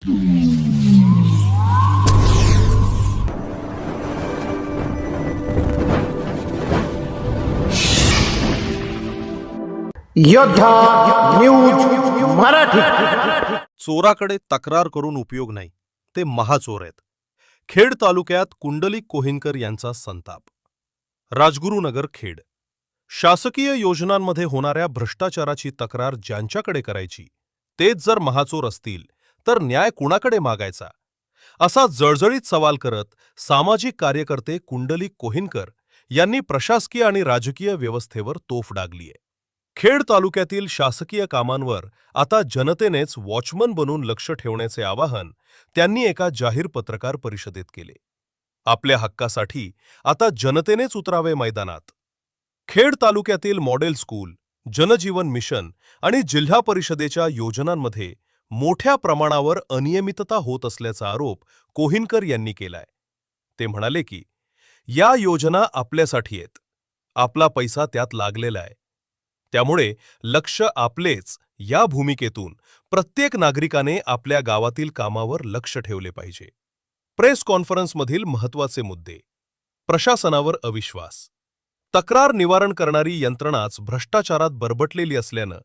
योद्धा न्यूज मराठी. चोराकडे तक्रार करून उपयोग नाही, ते महाचोर आहेत. खेड तालुक्यात कुंडलिक कोहिनकर यांचा संताप. राजगुरुनगर खेड. शासकीय योजनांमध्ये होणाऱ्या भ्रष्टाचाराची तक्रार ज्यांच्याकडे करायची तेच जर महाचोर असतील तर न्याय कुणाकडे मागायचा, असा जळजळीत सवाल करत सामाजिक कार्यकर्ते कुंडलिक कोहिनकर यांनी प्रशासकीय आणि राजकीय व्यवस्थेवर तोफ डागलीय. खेड तालुक्यातील शासकीय कामांवर आता जनतेनेच वॉचमन बनून लक्ष ठेवण्याचे आवाहन त्यांनी एका जाहीर पत्रकार परिषदेत केले. आपल्या हक्कासाठी आता जनतेनेच उतरावे मैदानात. खेड तालुक्यातील मॉडेल स्कूल, जनजीवन मिशन आणि जिल्हा परिषदेच्या योजनांमध्ये मोठ्या प्रमाणावर अनियमितता होत असल्याचा आरोप कोहिनकर यांनी केलाय. ते म्हणाले की या योजना आपल्यासाठी आहेत, आपला पैसा त्यात लागलेला आहे, त्यामुळे लक्ष आपलेच या भूमिकेतून प्रत्येक नागरिकाने आपल्या गावातील कामावर लक्ष ठेवले पाहिजे. प्रेस कॉन्फरन्समधील महत्त्वाचे मुद्दे. प्रशासनावर अविश्वास. तक्रार निवारण करणारी यंत्रणाच भ्रष्टाचारात बरबटलेली असल्यानं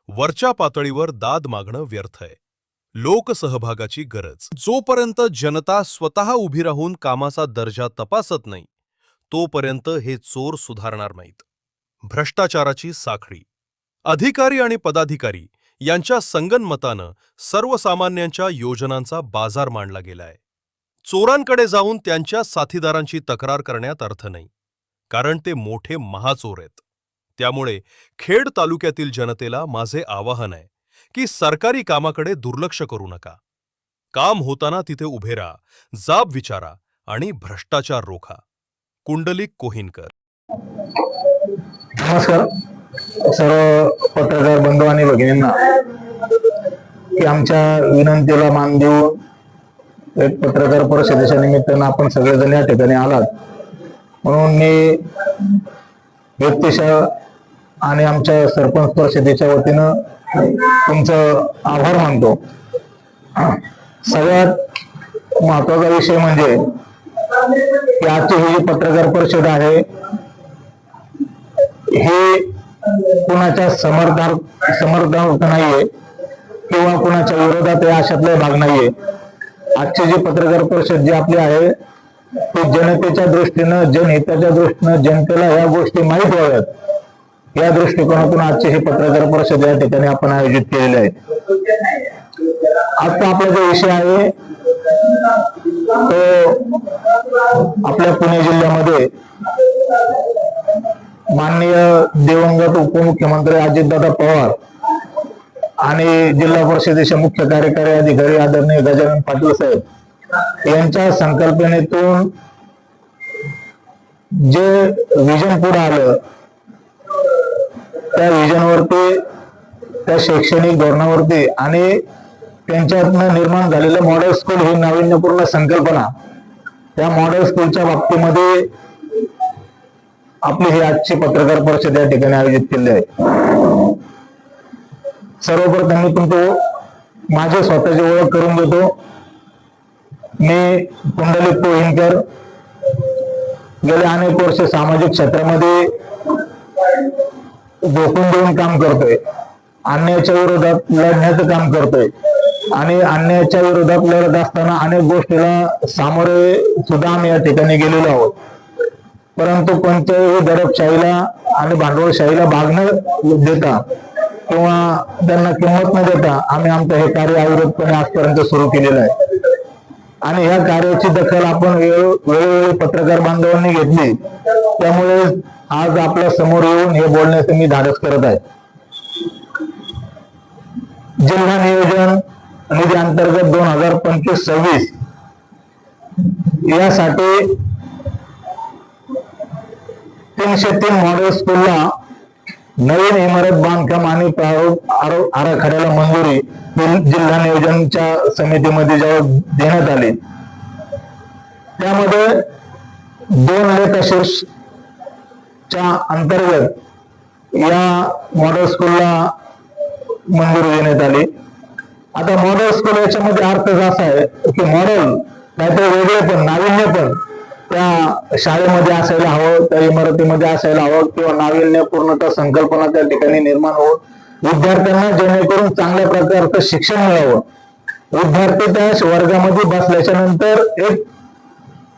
वरच्या पातळीवर दाद मागणं व्यर्थ आहे. लोकसहभागाची गरज. जोपर्यंत जनता स्वतः उभी राहून कामाचा दर्जा तपासत नाही तोपर्यंत हे चोर सुधारणार नाहीत. भ्रष्टाचाराची साखळी. अधिकारी आणि पदाधिकारी यांच्या संगनमतानं सर्वसामान्यांच्या योजनांचा बाजार मांडला गेलाय. चोरांकडे जाऊन त्यांच्या साथीदारांची तक्रार करण्यात अर्थ नाही, कारण ते मोठे महाचोर आहेत. त्यामुळे खेड तालुक्यातील जनतेला माझे आवाहन आहे की सरकारी कामाकडे दुर्लक्ष करू नका. काम होताना तिथे उभे राहा, जाब विचारा आणि भ्रष्टाचार रोखा. कुंडलिक कोहिनकर. नमस्कार सर्व पत्रकार बंधू आणि भगिनींना, की आमच्या विनंतीला मान देऊन एक पत्रकार परिषदेच्या निमित्तानं आपण सगळेजण या ठिकाणी आलात, म्हणून मी व्यक्तिशः आणि आमच्या सरपंच परिषदेच्या वतीनं तुमचं आभार मानतो. सगळ्यात महत्वाचा विषय म्हणजे की आजची ही जी पत्रकार परिषद आहे हे कुणाच्या समर्थनार्थ नाहीये किंवा कुणाच्या विरोधात आहे अशातला भाग नाहीये. आजची जी पत्रकार परिषद जी आपली आहे ती जनतेच्या दृष्टीनं, जनहिताच्या दृष्टीनं, जनतेला या गोष्टी माहीत व्हाव्यात या दृष्टिकोनातून आजची ही पत्रकार परिषद या ठिकाणी आपण आयोजित केलेली आहे. आजचा आपला जो विषय आहे तो आपल्या पुणे जिल्ह्यामध्ये माननीय दिवंगत उपमुख्यमंत्री अजितदादा पवार आणि जिल्हा परिषदेचे मुख्य कार्यकारी अधिकारी आदरणीय गजानन पाटील साहेब यांच्या संकल्पनेतून जे विजन पुढे आलं त्या विजनवरती, त्या शैक्षणिक धोरणावरती आणि त्यांच्यातनं निर्माण झालेलं मॉडेल स्कूल ही नाविन्यपूर्ण संकल्पना, त्या मॉडेल स्कूलच्या बाबतीमध्ये आपली ही आजची पत्रकार परिषद या ठिकाणी आयोजित केली आहे. सर्वप्रथम मी तुमचं माझे स्वतःची ओळख करून देतो. मी कुंडलिक कोहिनकर गेले अनेक वर्ष सामाजिक क्षेत्रामध्ये झोकून देऊन काम करतोय, अन्यायाच्या विरोधात लढण्याचं काम करतोय आणि अन्यायाच्या विरोधात लढत असताना अनेक गोष्टीला सामोरे सुद्धा आम्ही या ठिकाणी गेलेलो आहोत. परंतु कोणत्याही दडपशाहीला आणि भांडवलशाहीला भाग न देता किंवा त्यांना किंमत न देता आम्ही आमचं हे कार्य अविरतपणे आजपर्यंत सुरू केलेलं आहे. आणि ह्या कार्याची दखल आपण वेळोवेळी पत्रकार बांधवांनी घेतली, त्यामुळे आज आपल्या समोर येऊन हे बोलण्याचं मी धाडस करत आहे. जिल्हा नियोजन निधी अंतर्गत 2025-26 यासाठी 303 मॉडेल स्कूलला नवीन इमारत बांधकाम आणि आराखड्याला मंजुरी जिल्हा नियोजनच्या समितीमध्ये जेव्हा देण्यात आली त्यामध्ये 2 लेखाशीर्षच्या अंतर्गत या मॉडेल स्कूलला मंजुरी देण्यात आली. आता मॉडेल स्कूल याच्यामध्ये अर्थ असा आहे की मॉडेल नाहीतर वेगळे पण नाविन्य पण त्या शाळेमध्ये असायला हवं, त्या इमारतीमध्ये असायला हवं, किंवा नाविन्यपूर्णता संकल्पना त्या ठिकाणी निर्माण होऊन विद्यार्थ्यांना जेणेकरून चांगल्या प्रकारचं शिक्षण मिळावं. विद्यार्थी त्या वर्गामध्ये बसल्याच्या नंतर एक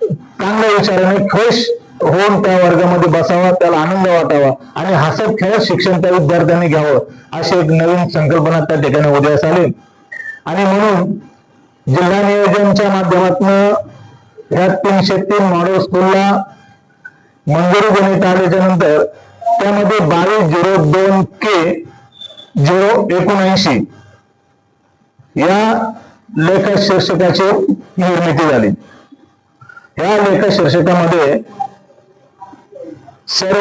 चांगल्या विचाराने खुश होऊन त्या वर्गामध्ये बसावा, त्याला आनंद वाटावा आणि हसत खेळत शिक्षण त्या विद्यार्थ्यांनी घ्यावं, अशी एक नवीन संकल्पना त्या ठिकाणी उदयास आली. आणि म्हणून जिल्हा नियोजनच्या माध्यमातून ह्या 303 मॉडेल स्कूलला मंजुरी देण्यात आल्याच्या नंतर त्यामध्ये 2202K079 या लेखा शीर्षकाची निर्मिती झाली. या लेखा शीर्षकामध्ये सर्व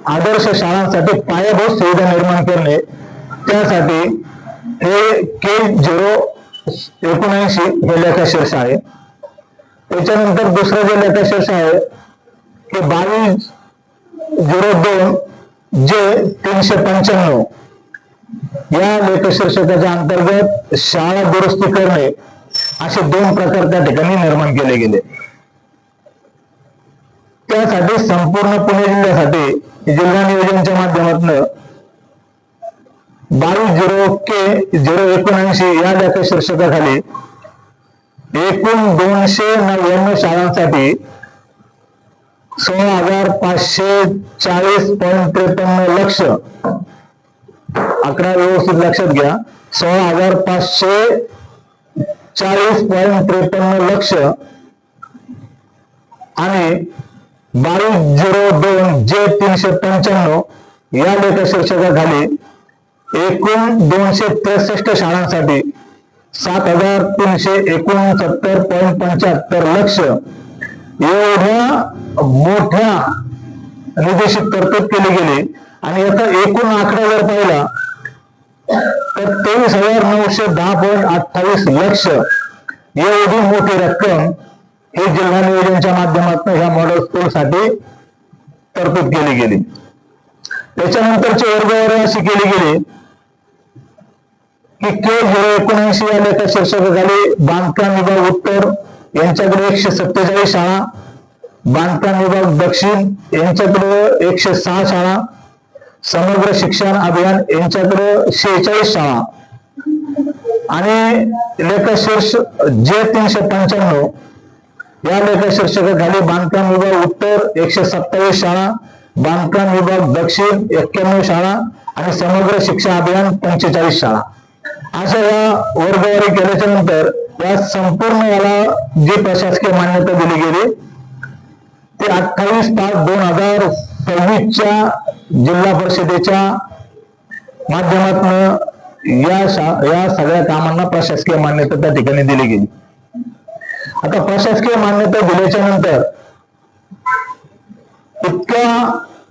आदर्श शाळांसाठी पायाभूत सुविधा निर्माण करणे, त्यासाठी हे K079 हे लेखाशीर्ष आहे. त्याच्यानंतर दुसरं जे लेखाशीर्ष आहे ते 2202J395 या लेखशीर्षकाच्या अंतर्गत शाळा दुरुस्ती करणे, असे 2 प्रकार त्या ठिकाणी निर्माण केले गेले. त्यासाठी संपूर्ण पुणे जिल्ह्यासाठी जिल्हा नियोजनच्या माध्यमातून 22K079 या लेखशीर्षकाखाली एकूण 299 शाळांसाठी 16,540.53 लक्ष, आकडा व्यवस्थित लक्षात घ्या, 16,540.53 लक्ष आणि 2202J395 या लेखशीर्षकाखाली एकूण 263 शाळांसाठी 7,369.75 लक्ष एवढ्या मोठ्या निधीची तरतूद केली गेली. आणि याचा एकूण आकडा जर पाहिला तर 23,910.28 लक्ष एवढी मोठी रक्कम ही जिल्हा नियोजनच्या माध्यमातून ह्या मॉडेल स्कूल साठी तरतूद केली गेली. त्याच्यानंतरची वर्गवारी अशी केली गेली की K079 या लेखा शीर्षकाखाली बांधकाम विभाग उत्तर यांच्याकडे 147 शाळा, बांधकाम विभाग दक्षिण यांच्याकडे 106 शाळा, समग्र शिक्षण अभियान यांच्याकडे 46 शाळा आणि लेखशीर्ष J395 या लेखशीर्षकाखाली बांधकाम विभाग उत्तर 127 शाळा, बांधकाम विभाग दक्षिण 91 शाळा आणि समग्र शिक्षण अभियान 45 शाळा. अशा या वर्गवारी केल्याच्या नंतर या संपूर्ण याला जी प्रशासकीय मान्यता दिली गेली ते 28/5/2026 जिल्हा परिषदेच्या माध्यमातून या सगळ्या कामांना प्रशासकीय मान्यता त्या ठिकाणी दिली गेली. आता प्रशासकीय मान्यता दिल्याच्या नंतर इतक्या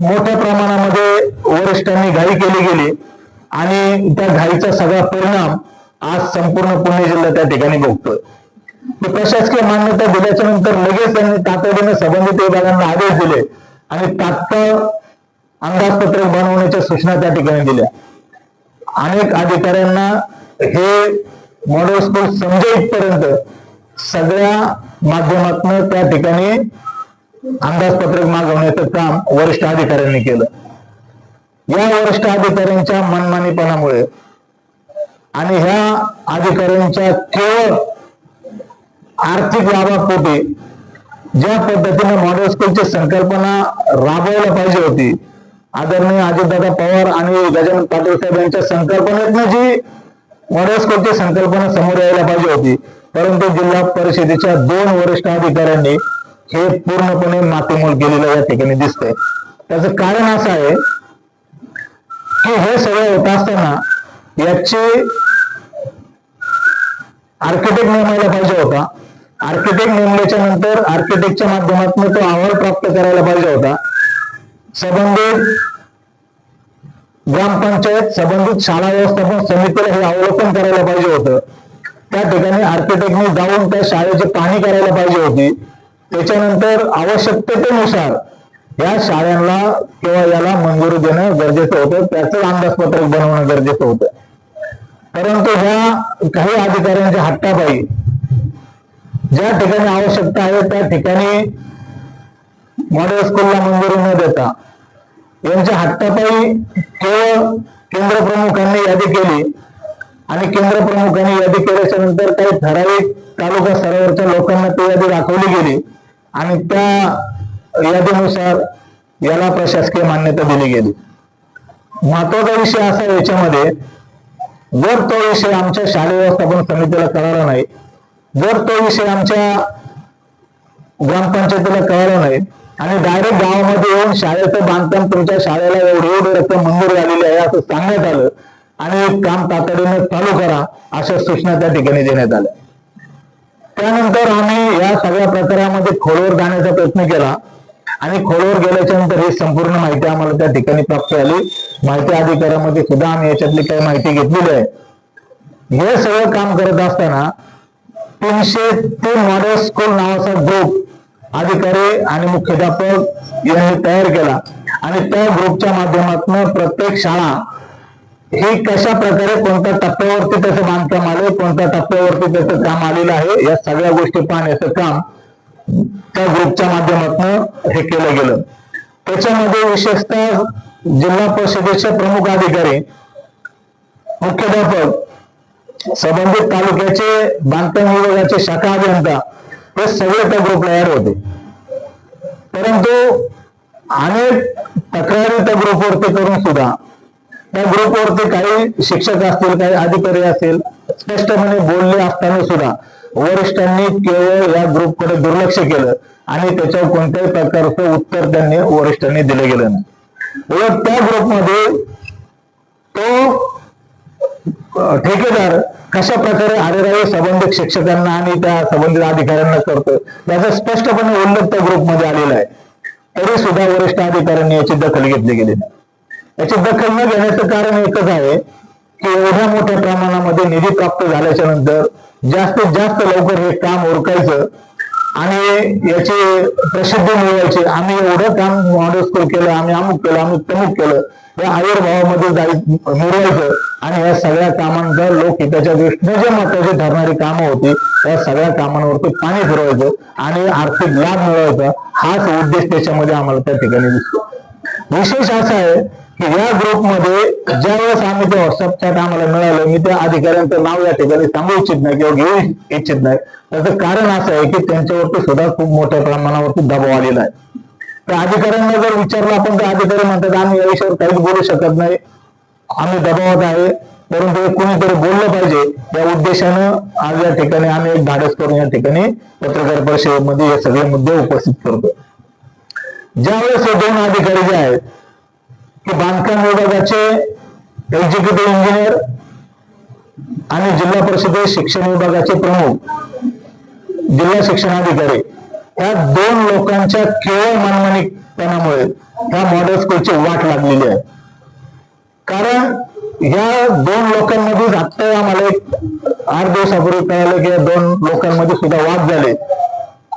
मोठ्या प्रमाणामध्ये वरिष्ठांनी घाई केली गेली आणि त्या घाईचा सगळा परिणाम आज संपूर्ण पुणे जिल्हा त्या ठिकाणी भोगतोय. प्रशासकीय मान्यता दिल्याच्या नंतर लगेच त्यांनी तातडीने संबंधित विभागांना आदेश दिले आणि तात्काळ अंदाजपत्रक बनवण्याच्या सूचना त्या ठिकाणी दिल्या. अनेक अधिकाऱ्यांना हे मॉडेल स्कूल समजेपर्यंत सगळ्या माध्यमातून त्या ठिकाणी अंदाजपत्रक मागवण्याचं काम वरिष्ठ अधिकाऱ्यांनी केलं. या वरिष्ठ अधिकाऱ्यांच्या मनमानीपणामुळे आणि ह्या अधिकाऱ्यांच्या केवळ आर्थिक लाभापोटी ज्या पद्धतीने मॉडेल स्कूलची संकल्पना राबवायला पाहिजे होती, आदरणीय अजितदादा पवार आणि गजानन पाटील साहेब यांच्या संकल्पनेतनं जी मॉडेल स्कूलची संकल्पना समोर यायला पाहिजे होती, परंतु जिल्हा परिषदेच्या 2 वरिष्ठ अधिकाऱ्यांनी हे पूर्णपणे मातीमोल केलेलं या ठिकाणी दिसतंय. त्याचं कारण असं आहे की हे सगळं होत असताना याची आर्किटेक्ट नेमायला पाहिजे होता. आर्किटेक्ट नेमल्याच्या नंतर आर्किटेक्टच्या माध्यमातून तो अहवाल प्राप्त करायला पाहिजे होता. संबंधित ग्रामपंचायत, संबंधित शाळा व्यवस्थापन समितीला हे अवलोकन करायला पाहिजे होतं. त्या ठिकाणी आर्किटेक्टने जाऊन त्या शाळेची पाहणी करायला पाहिजे होती. त्याच्यानंतर आवश्यकतेनुसार या शाळांना किंवा याला मंजुरी देणं गरजेचं होतं, त्याचं अंदाजपत्रक बनवणं गरजेचं होतं. परंतु ह्या काही अधिकाऱ्यांच्या हट्टापायी ज्या ठिकाणी आवश्यकता आहे त्या ठिकाणी मॉडेल स्कूलला मंजुरी न देता यांच्या हट्टापायी केवळ केंद्र प्रमुखांनी यादी केली आणि केंद्र प्रमुखांनी यादी केल्याच्या नंतर काही ठराविक तालुका स्तरावरच्या लोकांना ती यादी दाखवली गेली आणि त्या यादीनुसार याला प्रशासकीय मान्यता दिली गेली. महत्वाचा विषय असा याच्यामध्ये, जर तो विषय आमच्या शालेय व्यवस्थापन समितीला कळाला नाही, जर तो विषय आमच्या ग्रामपंचायतीला कळाला नाही आणि डायरेक्ट गावामध्ये येऊन शाळेचं बांधकाम तुमच्या शाळेला एवढी रक्कम मंजूर झालेली आहे असं सांगण्यात आलं आणि काम तातडीने चालू करा अशा सूचना त्या ठिकाणी देण्यात आल्या. त्यानंतर आम्ही या सगळ्या प्रकारामध्ये खोलवर जाण्याचा प्रयत्न केला आणि खोलवर गेल्याच्या नंतर ही संपूर्ण माहिती आम्हाला त्या ठिकाणी प्राप्त झाली. माहिती अधिकाऱ्यामध्ये सुद्धा आम्ही याच्यातली काही माहिती घेतलेली आहे. हे सगळं काम करत असताना 303 मॉडेल स्कूल नावाचा ग्रुप अधिकारी आणि मुख्याध्यापक यांनी तयार केला आणि त्या ग्रुपच्या माध्यमातून प्रत्येक शाळा ही कशा प्रकारे कोणत्या टप्प्यावरती त्याचं बांधकाम आलं, कोणत्या टप्प्यावरती त्याचं काम आलेलं आहे, या सगळ्या गोष्टी पाहण्याचं काम त्या ग्रुपच्या माध्यमातून हे केलं गेलं. त्याच्यामध्ये विशेषतः जिल्हा परिषदेचे प्रमुख अधिकारी, मुख्याध्यापक, संबंधित तालुक्याचे बांधकाम विभागाचे शाखा अभियंता हे सगळे त्या ग्रुपला ऍड होते. परंतु अनेक तक्रारी त्या ग्रुपवरती करून सुद्धा त्या ग्रुपवरती काही शिक्षक असतील, काही अधिकारी असतील, स्पष्टपणे बोलले असताना सुद्धा वरिष्ठांनी केवळ या ग्रुपकडे दुर्लक्ष केलं आणि त्याच्यावर कोणत्याही प्रकारचं उत्तर त्यांनी वरिष्ठांनी दिलं गेलं नाही. उलट त्या ग्रुपमध्ये तो ठेकेदार कशा प्रकारे आरेरावी संबंधित शिक्षकांना आणि त्या संबंधित अधिकाऱ्यांना करतो याचा स्पष्टपणे उल्लेख त्या ग्रुपमध्ये आलेला आहे. तरी सुद्धा वरिष्ठ अधिकाऱ्यांनी याची दखल घेतली गेली नाही. याची दखल न घेण्याचं कारण एकच आहे की एवढ्या मोठ्या प्रमाणामध्ये निधी प्राप्त झाल्याच्या नंतर जास्तीत जास्त लवकर हे काम उरकायचं आणि याची प्रसिद्धी मिळवायची. आम्ही एवढं काम मॉडेल स्कूल केलं, आम्ही अमुक केलं, आम्ही तमुक केलं, या आविर्भावामध्ये मिळवायचं आणि या सगळ्या कामांचा लोकहिताच्या दृष्टीने जे महत्वाची ठरणारी कामं होती या सगळ्या कामांवरती पाणी फिरवायचं आणि आर्थिक लाभ मिळवायचा हाच उद्देश त्याच्यामध्ये आम्हाला त्या ठिकाणी दिसतो. विशेष असं आहे की या ग्रुपमध्ये ज्यावेळेस आम्ही ते व्हॉट्सअप चॅट आम्हाला मिळालं, मी त्या अधिकाऱ्यांचं नाव या ठिकाणी सांगू इच्छित नाही किंवा घेऊ इच्छित नाही. त्याचं कारण असं आहे की त्यांच्यावरती सुद्धा खूप मोठ्या प्रमाणावरती दबाव आलेला आहे. त्या अधिकाऱ्यांना जर विचारलं आपण, तर अधिकारी म्हणतात आम्ही या विषयावर काहीच बोलू शकत नाही, आम्ही दबावात आहे, परंतु कुणीतरी बोललं पाहिजे या उद्देशानं आज या ठिकाणी आम्ही एक धाडस करून या ठिकाणी पत्रकार परिषदेमध्ये हे सगळे मुद्दे उपस्थित करतो. ज्यावेळेस हे दोन अधिकारी जे आहेत की बांधकाम विभागाचे एक्झिक्युटिव्ह इंजिनियर आणि जिल्हा परिषद शिक्षण विभागाचे प्रमुख जिल्हा शिक्षणाधिकारी, या दोन लोकांच्या केवळ मनमानीपणामुळे या मॉडेल स्कूलची वाट लागलेली आहे. कारण या दोन लोकांमध्ये आता आम्हाला एक 8 दिवसापूर्वी कळालं की या दोन लोकांमध्ये सुद्धा वाद झाले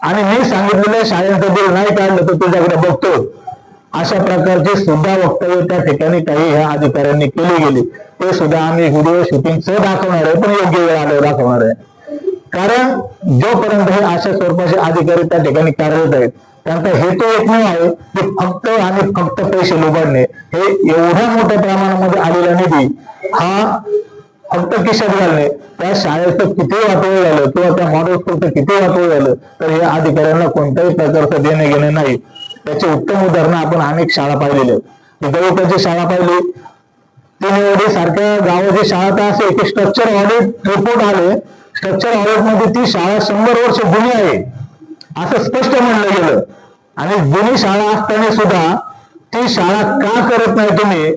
आणि मी सांगितलेलं शाळेचं बिल नाही काढलं तर तुझ्याकडे बघतो अशा प्रकारची सुद्धा वक्तव्य त्या ठिकाणी काही ह्या अधिकाऱ्यांनी केली गेली. ते सुद्धा आम्ही व्हिडिओ शूटिंग सह दाखवणार आहे, पण योग्य वेळ आल्यावर दाखवणार आहे. कारण जोपर्यंत हे अशा स्वरूपाचे अधिकारी त्या ठिकाणी कार्यरत आहेत त्यांचा हेतू एकमेव आहे की फक्त आणि फक्त पैसे लुबाडणे. हे एवढ्या मोठ्या प्रमाणामध्ये आलेला निधी हा फक्त खिशात घालणे, त्या शाळेचं किती वाटोळ झालं किंवा त्या मॉडेल स्कूलचं किती वाटोळ झालं तर हे अधिकाऱ्यांना कोणत्याही प्रकारचं देणे घेणे नाही. त्याचे उत्तम उदाहरणं आपण अनेक शाळा पाहिलेले आहेत. जवळपासची शाळा पाहिली, तिने सारख्या गावाची शाळा तर असे की स्ट्रक्चर ऑडिट रिपोर्ट आले, स्ट्रक्चर ऑडिट मध्ये ती शाळा 100 वर्ष जुनी आहे असं स्पष्ट म्हणलं गेलं आणि जुनी शाळा असताना सुद्धा ती शाळा का करत नाही तुम्ही,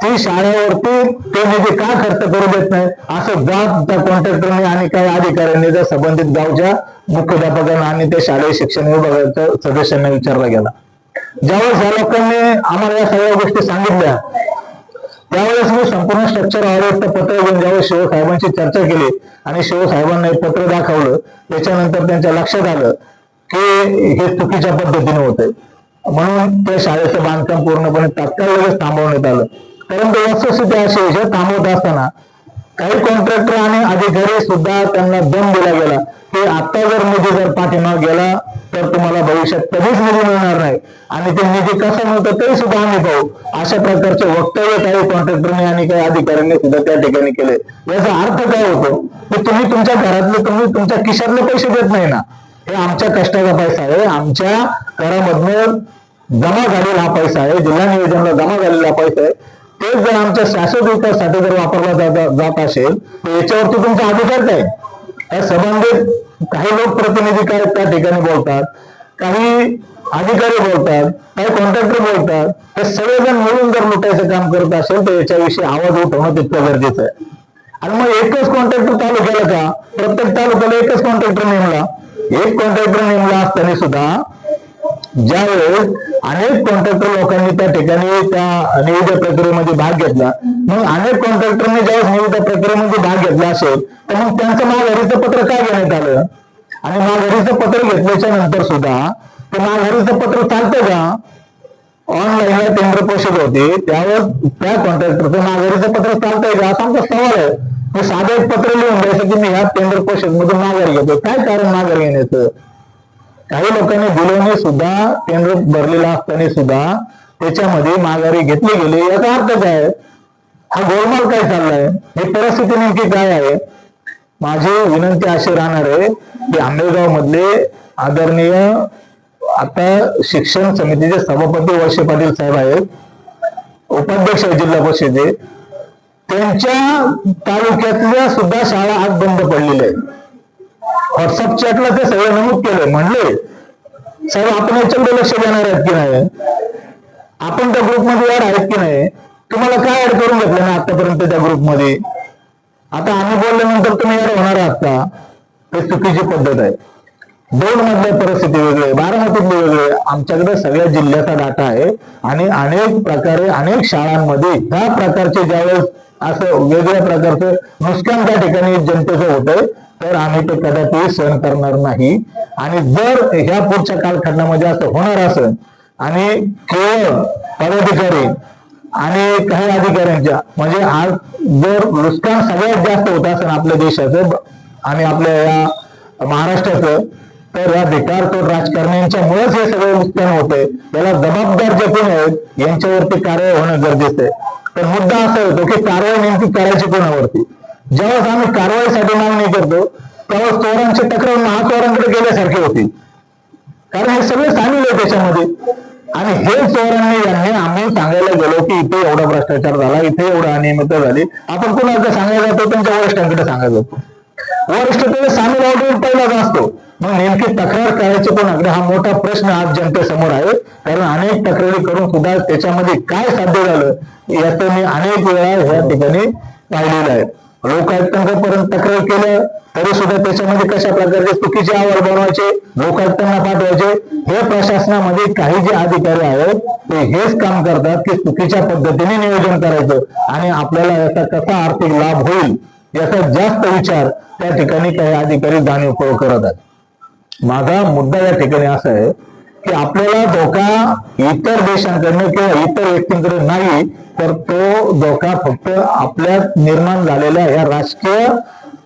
ती शाळेवरती ते निधी का खर्च करू देत नाही असं जाब त्या कॉन्ट्रॅक्टरने आणि काही अधिकाऱ्यांनी त्या संबंधित गावच्या मुख्याध्यापकांना आणि त्या शालेय शिक्षण विभागाच्या सदस्यांना विचारला गेला. ज्यावेळेस या लोकांनी आम्हाला या सगळ्या गोष्टी सांगितल्या त्यावेळेस मी संपूर्ण स्ट्रक्चर ऑडिटचं पत्र घेऊन ज्यावेळेस शिवसाहेबांची चर्चा केली आणि शिवसाहेबांना एक पत्र दाखवलं, त्याच्यानंतर त्यांच्या लक्षात आलं की हे चुकीच्या पद्धतीने होते म्हणून त्या शाळेचं बांधकाम पूर्णपणे तात्काळ लगेच थांबवण्यात आलं. परंतु वस्तुस्थिती अशी थांबवत असताना काही कॉन्ट्रॅक्टर आणि अधिकारी सुद्धा त्यांना दम दिला गेला की आता जर निधी जर पाठीमाग गेला तर तुम्हाला भविष्यात कधीच निधी मिळणार नाही आणि ते निधी कसा मिळतो तरी सुद्धा आम्ही पाहू, अशा प्रकारचे वक्तव्य काही कॉन्ट्रॅक्टरने आणि काही अधिकाऱ्यांनी सुद्धा त्या ठिकाणी केले. याचा अर्थ काय होतो की तुम्ही तुमच्या घरातले तुम्ही तुमच्या खिशातले पैसे देत नाही ना, हे आमच्या कष्टाचा पैसा आहे, आमच्या करामधनं जमा झालेला हा पैसा आहे, जिल्हा नियोजनला जमा झालेला पैसा आहे. तेच जर आमच्या शाश्वत विकासासाठी जर वापरला जात असेल तर याच्यावरती तुमचा अधिकार काय? या संबंधित काही लोकप्रतिनिधी काय त्या ठिकाणी बोलतात, काही अधिकारी बोलतात, काही कॉन्ट्रॅक्टर बोलतात, हे सगळेजण मिळून जर लुटायचं काम करत असेल तर याच्याविषयी आवाज उठवणं तितकं गरजेचं आहे. आणि मग एकच कॉन्ट्रॅक्टर तालुक्याला का? प्रत्येक तालुक्याला एकच कॉन्ट्रॅक्टर नेमला. एक कॉन्ट्रॅक्टर नेमला असताना सुद्धा ज्यावेळेस अनेक कॉन्ट्रॅक्टर लोकांनी त्या ठिकाणी त्या निविदा प्रक्रियेमध्ये भाग घेतला, मग अनेक कॉन्ट्रॅक्टरने ज्यावेळेस निविदा प्रक्रियेमध्ये भाग घेतला असेल तर मग त्यांचं माघारीचं पत्र काय घेण्यात आलं? आणि माघारीचं पत्र घेतल्याच्या नंतर सुद्धा ते माघारीचं पत्र चालतं का? ऑनलाईनला टेंडर प्रोसेस होते त्यावर त्या कॉन्ट्रॅक्टरचं माघारीचं पत्र चालतंय का असा आमचा सवाल आहे. मी साधं एक पत्र लिहून द्यायचं की मी ह्या टेंडर प्रोसेस मधून माघार घेतो, काय कारण माघार घेण्याचं? काही लोकांनी दिलोने सुद्धा टेंडर भरलेला असताना सुद्धा त्याच्यामध्ये माघारी घेतली गेली, याचा अर्थ काय? हा गोलमाल काय चाललाय? ही परिस्थिती नेमकी काय आहे? माझी विनंती अशी राहणार आहे की आंबेगाव मधले आदरणीय आता शिक्षण समितीचे सभापती वर्षे पाटील साहेब आहेत, उपाध्यक्ष जिल्हा परिषदे, त्यांच्या तालुक्यातल्या सुद्धा शाळा आज बंद पडलेल्या आहेत. व्हॉट्सअप चॅटला ते सगळं नमूद केलं, म्हणले साहेब आपण याच्याकडे लक्ष देणार आहेत की नाही, आपण त्या ग्रुपमध्ये ऍड आहेत की नाही, तुम्हाला काय ऍड करून घेतलं ना आतापर्यंत त्या ग्रुपमध्ये, आता आम्ही बोलल्यानंतर तुम्ही ऍड होणार आहात का? हे चुकीची पद्धत आहे. दोन मधल्या परिस्थिती वेगळे, बारामतीतले वेगळे, आमच्याकडे सगळ्या जिल्ह्याचा डाटा आहे आणि अनेक प्रकारे अनेक शाळांमध्ये ह्या प्रकारचे ज्यावेळेस असं वेगळ्या प्रकारचं नुकसान त्या ठिकाणी जनतेचं होतंय तर आम्ही ते कदापि सहन करणार नाही. आणि जर ह्या पुढच्या कालखंडामध्ये असं होणार असेल आणि केवळ पदाधिकारी आणि काही अधिकाऱ्यांच्या म्हणजे आज जर नुकसान सगळ्यात जास्त होत असेल आपल्या देशाचं आणि आपल्या या महाराष्ट्राचं तर या बेकारचोट राजकारण्यांच्यामुळेच हे सगळं नुकसान होतंय. याला जबाबदार जे कोण आहेत यांच्यावरती कारवाई होणं गरजेचं आहे. पण मुद्दा असा होतो की कारवाई नेमकी करायची कोणावरती? ज्यावेळेस आम्ही कारवाईसाठी मागणी करतो त्यावेळेस चोरांची तक्रार महाचोरांकडे गेल्यासारखी होती, कारण हे सगळे सामील आहे त्याच्यामध्ये. आणि हे चोरांनी यांनी आम्ही सांगायला गेलो की इथे एवढा भ्रष्टाचार झाला, इथे एवढा अनियमितता झाली, आपण कोणाकडे सांगायला जातो? त्यांच्या वरिष्ठांकडे सांगायला जातो. वरिष्ठ त्याला सामील ऑर्डर पहिलाच असतो. मग नेमकी तक्रार करायची कोणाकडे हा मोठा प्रश्न आज जनतेसमोर आहे. कारण अनेक तक्रारी करून सुद्धा त्याच्यामध्ये काय साध्य झालं याचं मी अनेक वेळा या ठिकाणी पाहिलेलं आहे. लोकायुक्तांपर्यंत तक्रार केलं तरी सुद्धा त्याच्यामध्ये कशा प्रकारचे चुकीचे अहवाल बनवायचे, लोकायुक्तांना पाठवायचे. हे प्रशासनामध्ये काही जे अधिकारी आहेत ते हेच काम करतात की चुकीच्या पद्धतीने नियोजन करायचं आणि आपल्याला याचा कसा आर्थिक लाभ होईल याचा जास्त विचार त्या ठिकाणी काही अधिकारी जाणीवपूर्वक करत आहेत. माझा मुद्दा या ठिकाणी असा आहे की आपल्याला धोका इतर देशांकडनं किंवा इतर व्यक्तींकडे नाही, तर तो धोका फक्त आपल्या निर्माण झालेल्या या राजकीय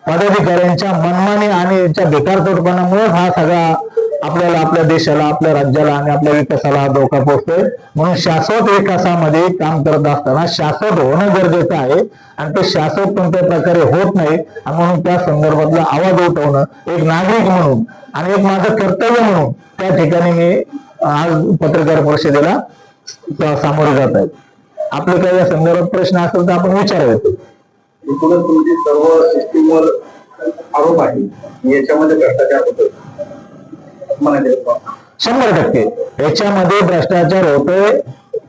पदाधिकाऱ्यांच्या मनमानी आणि यांच्या बेकारचोटपणामुळे हा सगळा आपल्याला आपल्या देशाला आपल्या राज्याला आणि आपल्या विकासाला हा धोका पोहोचतोय. म्हणून शाश्वत विकासामध्ये काम करत असताना शाश्वत होणं गरजेचं आहे आणि ते शाश्वत कोणत्या प्रकारे होत नाही. आणि म्हणून त्या संदर्भातला आवाज उठवणं एक नागरिक म्हणून आणि एक माझं कर्तव्य म्हणून त्या ठिकाणी मी आज पत्रकार परिषदेला सामोरे जात आहे. आपले काही या संदर्भात प्रश्न असेल तर आपण विचारावेत. एकूणच तुमची सर्व सिस्टीमवर आरोप आहे याच्यामध्ये भ्रष्टाचार होतोय 100%. याच्यामध्ये भ्रष्टाचार होतोय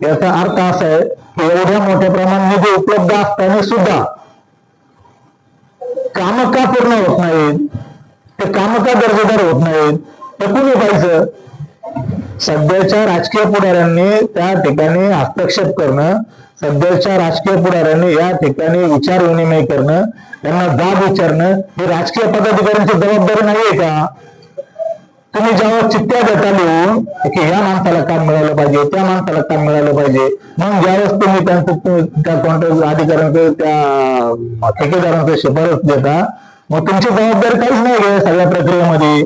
याचा अर्थ असा आहे की एवढ्या मोठ्या प्रमाणात निधी उपलब्ध असताना सुद्धा काम का पूर्ण होत नाहीत, ते काम का दर्जेदार होत नाहीत, ते कुणी पाहिजे? सध्याच्या राजकीय पुढाऱ्यांनी त्या ठिकाणी हस्तक्षेप करणं, सध्याच्या राजकीय पुढाऱ्यांनी या ठिकाणी विचार विनिमय करणं, त्यांना जाब विचारणं ही राजकीय पदाधिकाऱ्यांची जबाबदारी नाहीये का? तुम्ही जेव्हा चिठ्ठ्या देता लिहून की ह्या माणसाला काम मिळालं पाहिजे, त्या माणसाला काम मिळालं पाहिजे, मग ज्यावेळेस तुम्ही त्या कॉन्ट्रॅक्ट अधिकाऱ्यांकडे त्या ठेकेदारांकडे शिफारस देता, मग तुमची जबाबदारी काहीच नाही घ्या सगळ्या प्रक्रियेमध्ये.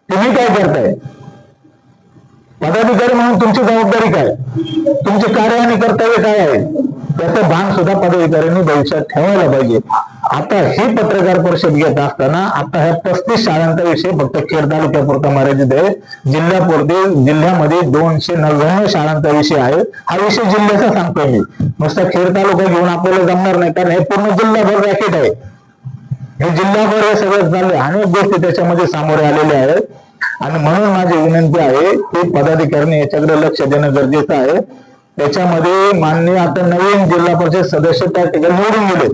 तुम्ही काय करताय? पदाधिकारी म्हणून तुमची जबाबदारी काय, तुमचे कार्य आणि कर्तव्य काय आहे, त्याचं भान सुद्धा पदाधिकाऱ्यांनी भविष्यात ठेवायला पाहिजे. आता ही पत्रकार परिषद घेत असताना आता ह्या 35 शाळांचा विषय फक्त खेड तालुक्यापुरता मर्यादित आहे. जिल्ह्यामध्ये 299 शाळांचा विषय आहे. हा विषय जिल्ह्याचा सांगतोय मी, नुसता खेड तालुका घेऊन आपल्याला जमणार नाही, कारण हे पूर्ण जिल्हाभर रॅकेट आहे. हे जिल्हाभर हे सगळं चाललंय, अनेक गोष्टी त्याच्यामध्ये सामोरे आलेल्या आहेत. आणि म्हणून माझी विनंती आहे की पदाधिकाऱ्यांनी याच्याकडे लक्ष देणं गरजेचं आहे. त्याच्यामध्ये माननीय आता नवीन जिल्हा परिषद सदस्य त्या ठिकाणी निवडून गेले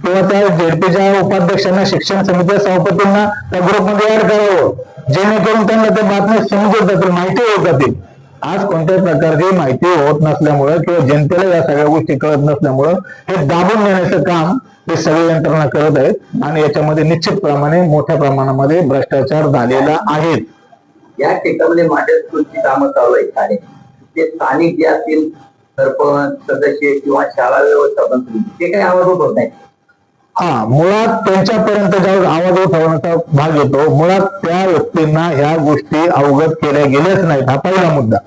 किंवा त्या झेडपीच्या उपाध्यक्षांना, शिक्षण समितीच्या सभापतींना त्या ग्रुपमध्ये ऍड करावं, जेणेकरून त्यांना त्या बातम्या समजत जातील, माहिती होत जातील. आज कोणत्याही प्रकारची माहिती होत नसल्यामुळं किंवा जनतेला या सगळ्या गोष्टी कळत नसल्यामुळं हे दाबून नेण्याचं काम हे सगळी यंत्रणा करत आहे. आणि याच्यामध्ये निश्चितप्रमाणे मोठ्या प्रमाणामध्ये भ्रष्टाचार झालेला आहे. या ठिकाणी माझ्या स्कूलची कामं चालू आहेत आणि ते स्थानिक जे असतील सरपंच सदस्य किंवा शाळा व्यवस्थापन ते काही आवाज होत नाही. मुळात त्यांच्यापर्यंत ज्यावेळेस आवाज उठवण्याचा भाग येतो, मुळात त्या व्यक्तींना ह्या गोष्टी अवगत केल्या गेल्याच नाहीत. हा पहिला मुद्दा.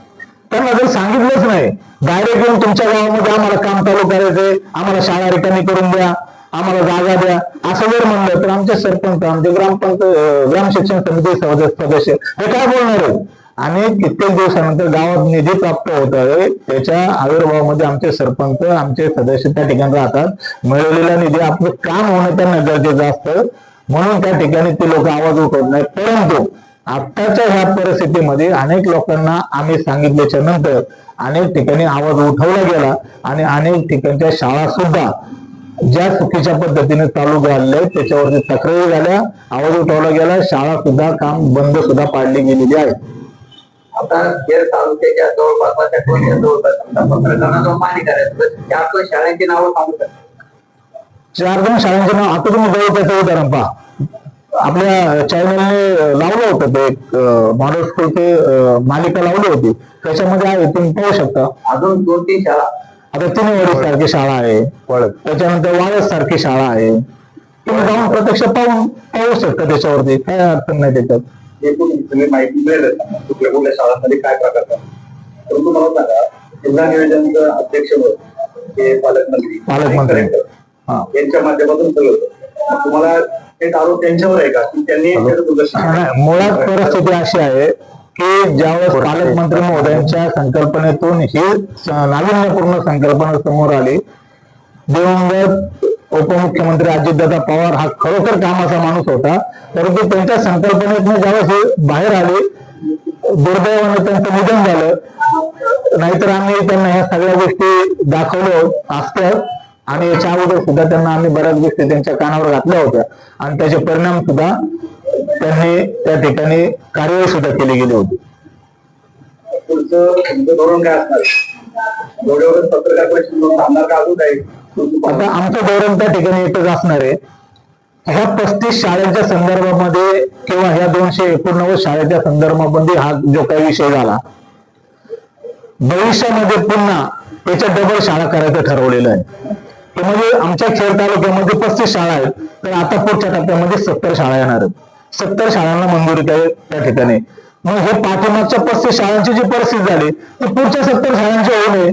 त्यांना जर सांगितलंच नाही, डायरेक्ट येऊन तुमच्या गावामध्ये आम्हाला काम चालू करायचंय, आम्हाला शाळा रिकामी करून द्या, आम्हाला जागा द्या, असं जर म्हणलं तर आमचे सरपंच, आमचे ग्राम शिक्षण समिती सदस्य हे काय बोलणार आहे? आणि कित्येक दिवसानंतर गावात निधी प्राप्त होत आहे, त्याच्या आविर्भावामध्ये आमचे सरपंच, आमचे सदस्य त्या ठिकाणी राहतात. मिळवलेला निधी आपलं काम होणं त्यांना गरजेचं असतं, म्हणून त्या ठिकाणी ते लोक आवाज उठवत नाही. परंतु आत्ताच्या ह्या परिस्थितीमध्ये अनेक लोकांना आम्ही सांगितल्याच्या नंतर अनेक ठिकाणी आवाज उठवला गेला आणि अनेक ठिकाणच्या शाळा सुद्धा ज्या चुकीच्या पद्धतीने चालू झाले त्याच्यावरती तक्रारी झाल्या, आवाज उठवला गेला, शाळा सुद्धा काम बंद सुद्धा पाडली गेलेली आहे. आता खेड तालुक्याच्या जवळपास पत्रकारांना मान्य करायचं 4 शाळांची नावं सांगू शकता. 4 शाळांचे नाव आता तुम्ही जवळपास उदाहरण पहा. आपल्या चॅनलने लावलं होतं ते एक मॉडेल स्कूलचे मालिका लावली होती, त्याच्यामध्ये आहे, तुम्ही पाहू शकता. अजून 2-3 शाळा आता तिनेवाडी सारखी शाळा आहे, त्याच्यानंतर वाळस सारखी शाळा आहे. तुम्ही जाऊन प्रत्यक्ष पाहू शकता, त्याच्यावरती काय अडचण नाही त्याच्यात. तुम्ही माहिती मिळेल कुठल्या कुठल्या शाळांमध्ये काय प्रकार आहे. परंतु मला सांगा, जिल्हा नियोजनचं अध्यक्ष हे पालकमंत्री यांच्या माध्यमातून सगळं तुम्हाला एक आरोप त्यांच्यावर आहे का की त्यांनी मुळात परिस्थिती अशी आहे की ज्यावेळेस पालकमंत्री महोदयांच्या संकल्पनेतून ही नाविन्यपूर्ण संकल्पना समोर आली, दिवंगत उपमुख्यमंत्री अजितदादा पवार हा खरोखर कामाचा माणूस होता, परंतु त्यांच्या संकल्पनेतून ज्यावेळेस हे बाहेर आले, दुर्दैवाने त्यांचं निधन झालं. नाहीतर आम्ही त्यांना ह्या सगळ्या गोष्टी दाखवल्या असतात आणि याच्या अगोदर सुद्धा त्यांना आम्ही बऱ्याच गोष्टी त्यांच्या कानावर घातल्या होत्या आणि त्याचे परिणाम सुद्धा त्यांनी त्या ठिकाणी कार्यवाही सुद्धा केली गेली होती. तुमचं धोरण काय असणार? पत्रकार परिषद सांगणार का अजून काही? आता आमचं धोरण त्या ठिकाणी एकच असणार आहे. ह्या 35 शाळेच्या संदर्भामध्ये किंवा ह्या 289 शाळेच्या संदर्भामध्ये हा जो काही विषय झाला, भविष्यामध्ये पुन्हा त्याच्या डबल शाळा करायचं ठरवलेलं आहे. म्हणजे आमच्या खेड तालुक्यामध्ये 35 शाळा आहेत, तर आता पुढच्या टप्प्यामध्ये 70 शाळा येणार आहेत. 70 शाळांना मंजुरी त्या ठिकाणी. मग हे पाठीमागच्या 35 शाळांची जी परिस्थिती झाली ती पुढच्या 70 शाळांची होऊ नये,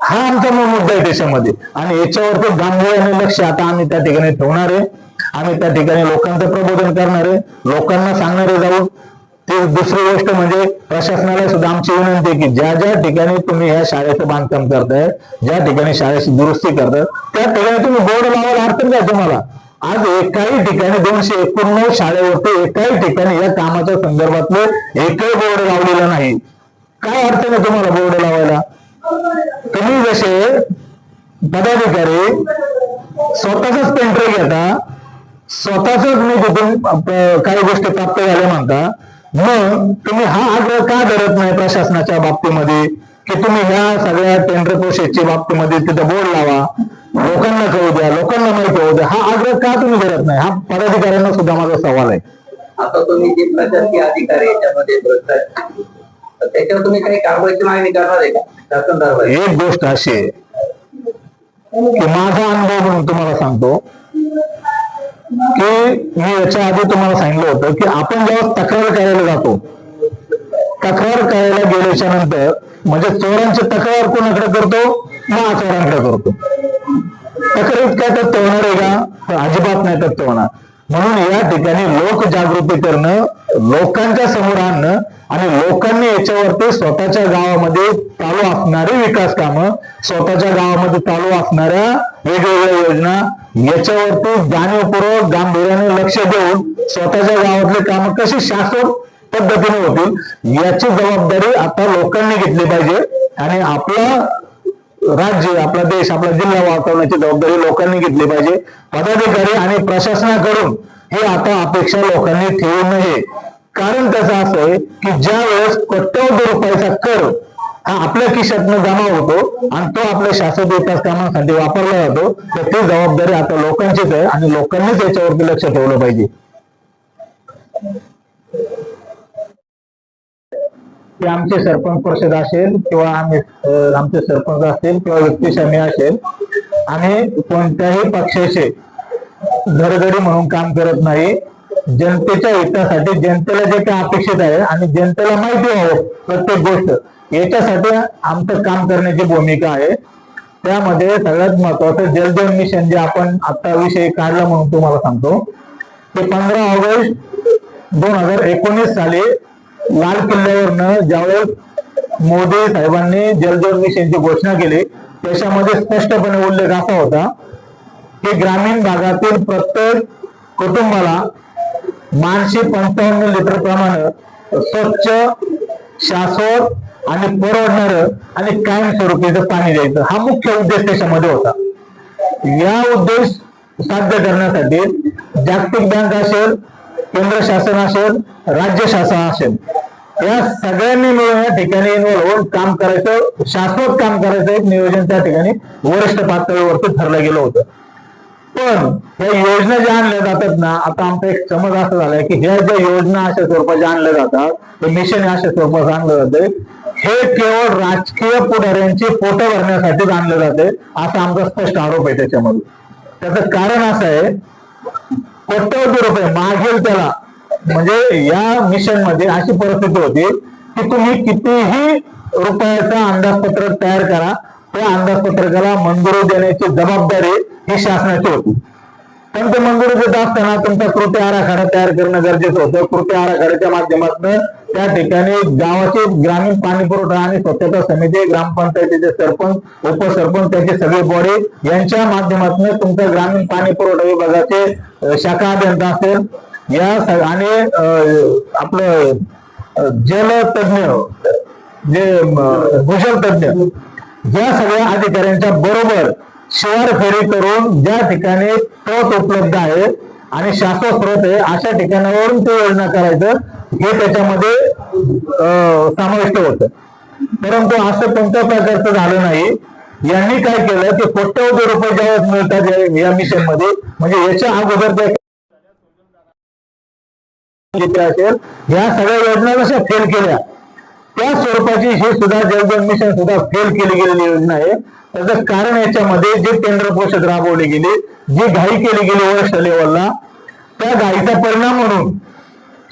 हा आमचा मुद्दा आहे त्याच्यामध्ये. आणि याच्यावरती गांभीर्याने लक्ष आता आम्ही त्या ठिकाणी ठेवणार आहे. आम्ही त्या ठिकाणी लोकांचं प्रबोधन करणार आहे, लोकांना सांगणारे जाऊन. ते दुसरी गोष्ट म्हणजे प्रशासनाला सुद्धा आमची विनंती आहे की ज्या ज्या ठिकाणी तुम्ही ह्या शाळेचं बांधकाम करताय, ज्या ठिकाणी शाळेची दुरुस्ती करताय, त्या ठिकाणी तुम्ही बोर्ड लावायला अडचण काय तुम्हाला? आज एकाही ठिकाणी 289 शाळेवरती एकाही ठिकाणी या कामाच्या संदर्भातलं एकही बोर्ड लावलेलं नाही. काय अडचण आहे तुम्हाला बोर्ड लावायला? तुम्ही जसे पदाधिकारी स्वतःच पेंटर घेता, स्वतःच निधीतून काही गोष्टी प्राप्त झाल्या म्हणता, मग तुम्ही हा आग्रह का धरत नाही प्रशासनाच्या बाबतीमध्ये की तुम्ही ह्या सगळ्या टेंडर प्रोसेसच्या बाबतीमध्ये तिथं बोर्ड लावा, लोकांना कळू द्या, लोकांना माहिती होऊ द्या? हा आग्रह का तुम्ही धरत नाही? हा पदाधिकाऱ्यांना सुद्धा माझा सवाल आहे. आता तुम्ही जे प्रशासकीय अधिकारी याच्यामध्ये भ्रष्टाचार, तर त्याच्यावर तुम्ही काही कारवाईची मागणी करणार आहे का शासन दरबारी? एक गोष्ट अशी आहे की माझा अनुभव म्हणून तुम्हाला सांगतो की मी याच्या आधी तुम्हाला सांगितलं होतं की आपण जेव्हा तक्रार करायला जातो, तक्रार करायला गेल्याच्या नंतर म्हणजे चोरांची तक्रार कोणाकडे करतो, महाचोरांकडे करतो. तक्रारीत काय तथ्य होणार आहे का? तर अजिबात नाही तथ्य होणार. म्हणून या ठिकाणी लोक जागृती करणं, लोकांच्या समोर आणणं आणि लोकांनी याच्यावरती स्वतःच्या गावामध्ये चालू असणारी विकास कामं, स्वतःच्या गावामध्ये चालू असणाऱ्या वेगवेगळ्या योजना याच्यावरती जाणीवपूर्वक गांभीर्याने लक्ष देऊन स्वतःच्या गावातले कामं कशी शाश्वत पद्धतीने होतील याची जबाबदारी आता लोकांनी घेतली पाहिजे. आणि आपला राज्य, आपला देश, आपला जिल्हा वाचवण्याची जबाबदारी लोकांनी घेतली पाहिजे. पदाधिकारी आणि प्रशासनाकडून ही आता अपेक्षा लोकांनी ठेवू नये. कारण त्याचं असं आहे की ज्या वेळेस कोट्यवधी रुपयाचा कर हा आपल्या खिशातनं जमा होतो आणि तो आपल्या शाश्वत विकास कामांसाठी वापरला जातो, तर ती जबाबदारी आता लोकांचीच आहे आणि लोकांनीच याच्यावरती लक्ष ठेवलं पाहिजे. की आमचे सरपंच परिषद असेल किंवा आमचे सरपंच असतील किंवा व्यक्तिशमी असेल, आम्ही कोणत्याही पक्षाचे घरगडी म्हणून काम करत नाही. जनतेच्या हितासाठी जनतेला जे काही अपेक्षित आहे आणि जनतेला माहिती व्हावं प्रत्येक गोष्ट, याच्यासाठी आमचं काम करण्याची भूमिका आहे. त्यामध्ये सगळ्यात महत्वाचं जलजीवन मिशन जे आपण आता विषय काढला म्हणून तुम्हाला सांगतो, ते 15 ऑगस्ट 2019 साली लाल किल्ल्यावरनं ज्यावेळेस मोदी साहेबांनी जलजीवन मिशनची घोषणा केली, त्याच्यामध्ये स्पष्टपणे उल्लेख असा होता की ग्रामीण भागातील प्रत्येक कुटुंबाला 255 लिटर प्रमाणे स्वच्छ, शाश्वत आणि परवडणारं आणि कायमस्वरूपीचं पाणी द्यायचं, हा मुख्य उद्देश त्याच्यामध्ये होता. या उद्देश साध्य करण्यासाठी जागतिक बँक असेल, केंद्र शासन असेल, राज्य शासन असेल, या सगळ्यांनी मिळून या ठिकाणी इन्व्हॉल्व होऊन काम करायचं, शाश्वत काम करायचं एक नियोजन त्या ठिकाणी वरिष्ठ पातळीवरती ठरलं गेलं होतं. पण या योजना ज्या आणल्या जातात ना, आता आमचा एक समज असा झालाय की ह्या ज्या योजना अशा स्वरूपाच्या आणल्या जातात, ते मिशन अशा स्वरूपात आणलं जाते, हे केवळ राजकीय पुढाऱ्यांची पोटं भरण्यासाठीच आणलं जाते, असा आमचा स्पष्ट आरोप आहे. त्याच्यामध्ये त्याचं कारण असं आहे, कोट्यवधी रुपये मागेल त्याला, म्हणजे या मिशन मध्ये अशी परिस्थिती होती की तुम्ही कितीही रुपयाचा अंदाजपत्रक तयार करा, त्या अंदाजपत्रकाला मंजुरी देण्याची जबाबदारी ही शासनाची होती. पण ते मंजुरी देत असताना तुमचा कृती आराखडा तयार करणं गरजेचं होतं. कृती आराखड्याच्या माध्यमातून त्या ठिकाणी गावाचे ग्रामीण पाणी पुरवठा आणि स्वच्छता समिती, ग्रामपंचायतीचे सरपंच, उपसरपंच, त्याची सगळी बॉडी यांच्या माध्यमातून तुमच्या ग्रामीण पाणी पुरवठा विभागाचे शाखा अभियंता असेल, या आणि आपलं जलतज्ञ, जे भूजल तज्ञ, या सगळ्या अधिकाऱ्यांच्या बरोबर शिवार फेरी करून ज्या ठिकाणी स्रोत उपलब्ध आहे आणि शाश्वत स्रोत आहे अशा ठिकाणावरून ते योजना करायचं, हे त्याच्यामध्ये समाविष्ट होतं. परंतु असं कोणत्या प्रकारचं झालं नाही. यांनी काय केलं की कोट्यवधी रुपये ज्यावेळेस मिळतात या मिशन मध्ये, म्हणजे याच्या अगोदर असेल या सगळ्या योजना जशा फेल केल्या, त्या स्वरूपाची ही सुद्धा जलजीवन मिशन सुद्धा फेल केली गेलेली योजना आहे. त्याचं कारण याच्यामध्ये जे केंद्र पोषक राबवली गेली, जी घाई केली गेली वरिष्ठ लेवलला, त्या घाईचा परिणाम म्हणून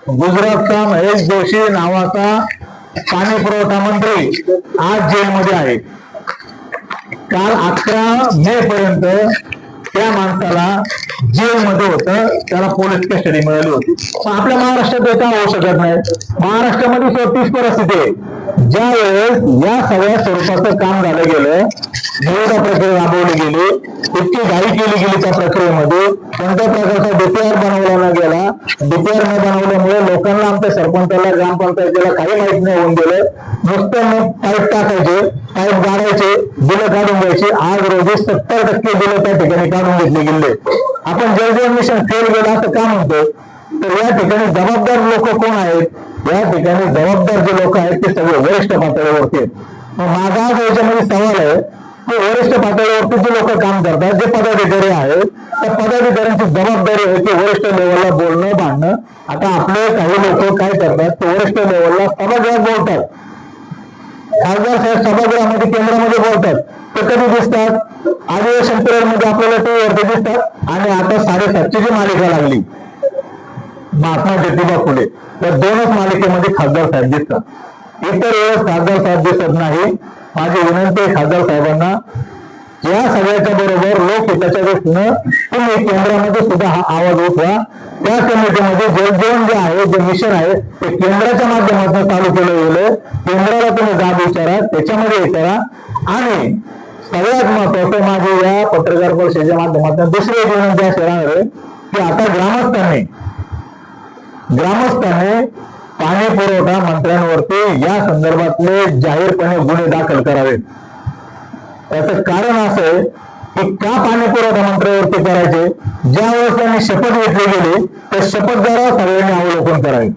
गुजरातचा महेश जोशी नावाचा पाणी पुरवठा मंत्री आज जेलमध्ये आहे. काल 11 मे पर्यंत त्या माणसाला जेलमध्ये होतं, त्याला पोलीस कस्टडी मिळाली होती. आपल्या महाराष्ट्रात हे का होऊ शकत नाही? महाराष्ट्रामध्ये तीच परिस्थिती आहे. ज्या वेळेस या सगळ्या स्वरूपाचं काम झालं गेलं, विविध प्रक्रिया राबवली गेली, इतकी घाई केली गेली त्या प्रक्रियेमध्ये, कोणत्या प्रकारचा डीपीआर बनवला न गेला. डीपीआर न बनवल्यामुळे लोकांना, आमच्या सरपंचाला, ग्रामपंचायतीला काही माहिती नाही होऊन गेलं. नुसतं मग पाईप टाकायचे, पाईप गाडायचे, बिलं काढून द्यायची. आज रोजी 70% बिलं त्या ठिकाणी काढून घेतले गेले. आपण जलजीवन मिशन फेल गेलं असं का म्हणतो? तर या ठिकाणी जबाबदार लोक कोण आहेत? या ठिकाणी जबाबदार जे लोक आहेत ते सगळे वरिष्ठ पातळीवरती आहेत. माझा याच्यामध्ये सवाल आहे ते वरिष्ठ पातळीवरती जे लोक काम करतात, जे पदाधिकारी आहेत, त्या पदाधिकाऱ्यांची जबाबदारी आहे की वरिष्ठ लेवलला बोलणं भांडणं. आता आपले काही लोक काय करतात, ते वरिष्ठ लेवलला सभागृहात बोलतात. खासदार साहेब सभागृहामध्ये केंद्रामध्ये बोलतात, ते कधी दिसतात? अधिवेशन पिरियड मध्ये आपल्याला टीव्हीवरती दिसतात. आणि आता 7:30ची जी मालिका लागली महात्मा ज्योतिबा फुले, त्या 2च मालिकेमध्ये खासदार साहेब दिसतात. इतर वेळेस खासदार साहेब दिसत नाही. माझी विनंती आहे खासदार साहेबांना, या सगळ्याच्या बरोबर लोकहिताच्या दृष्टीनं तुम्ही केंद्रामध्ये सुद्धा हा आवाज उठवा. त्या कमिटीमध्ये जलजीवन जे आहे, जे मिशन आहे, ते केंद्राच्या माध्यमातून चालू केलं गेलं. केंद्राला तुम्ही जाब विचारा, त्याच्यामध्ये हे करा. आणि सगळ्यात महत्वाचं माझी या पत्रकार परिषदेच्या माध्यमातून दुसरी एक विनंती अशी राहणार आहे की आता ग्रामस्थांनी पाणी पुरवठा मंत्र्यांवरती या संदर्भातले जाहीरपणे गुन्हे दाखल करावेत. याचं कारण असं आहे की का पाणी पुरवठा मंत्र्यावरती करायचे? ज्या वेळेस त्यांनी शपथ घेतली गेली, त्या शपथदारावर सगळ्यांनी अवलोकन करावे.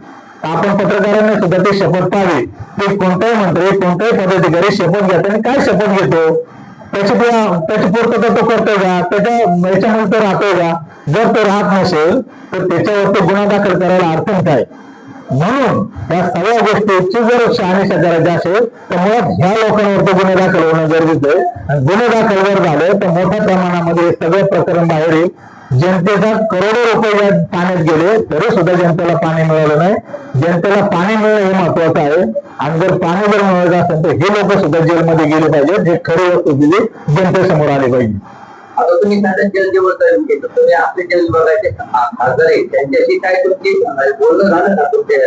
आपण पत्रकारांनी सुद्धा ते शपथ पाहावी की कोणताही मंत्री, कोणताही पदाधिकारी शपथ घेताना काय शपथ घेतो, त्याची पूर्तता तो करतोय का, याच्यामध्ये तो राहतोय का? जर तो राहत नसेल तर त्याच्यावरती गुन्हा दाखल करायला अडचण काय? म्हणून या सगळ्या गोष्टीची जर शहानिशा करायची असेल तर मुळात ह्या लोकांवरती गुन्हे दाखल होणं गरजेचं आहे. आणि गुन्हे दाखल जर झाले तर मोठ्या प्रमाणामध्ये हे सगळं प्रकरण बाहेर येईल. जनतेचा करोडो रुपये पाण्यात गेले तरी सुद्धा जनतेला पाणी मिळालं नाही. जनतेला पाणी मिळणं हे महत्वाचं आहे. आणि जर पाणी जर मिळालं असेल तर हे लोक सुद्धा जेलमध्ये गेले पाहिजेत. हे खरी वस्तुस्थिती जनतेसमोर आली पाहिजे. आता तुम्ही साधारण जलजीवन घेतो, तुम्ही आपले जल बघायचे खासदार आहे, त्यांच्याशी काय तुमची बोलणं झालं ना तुमच्या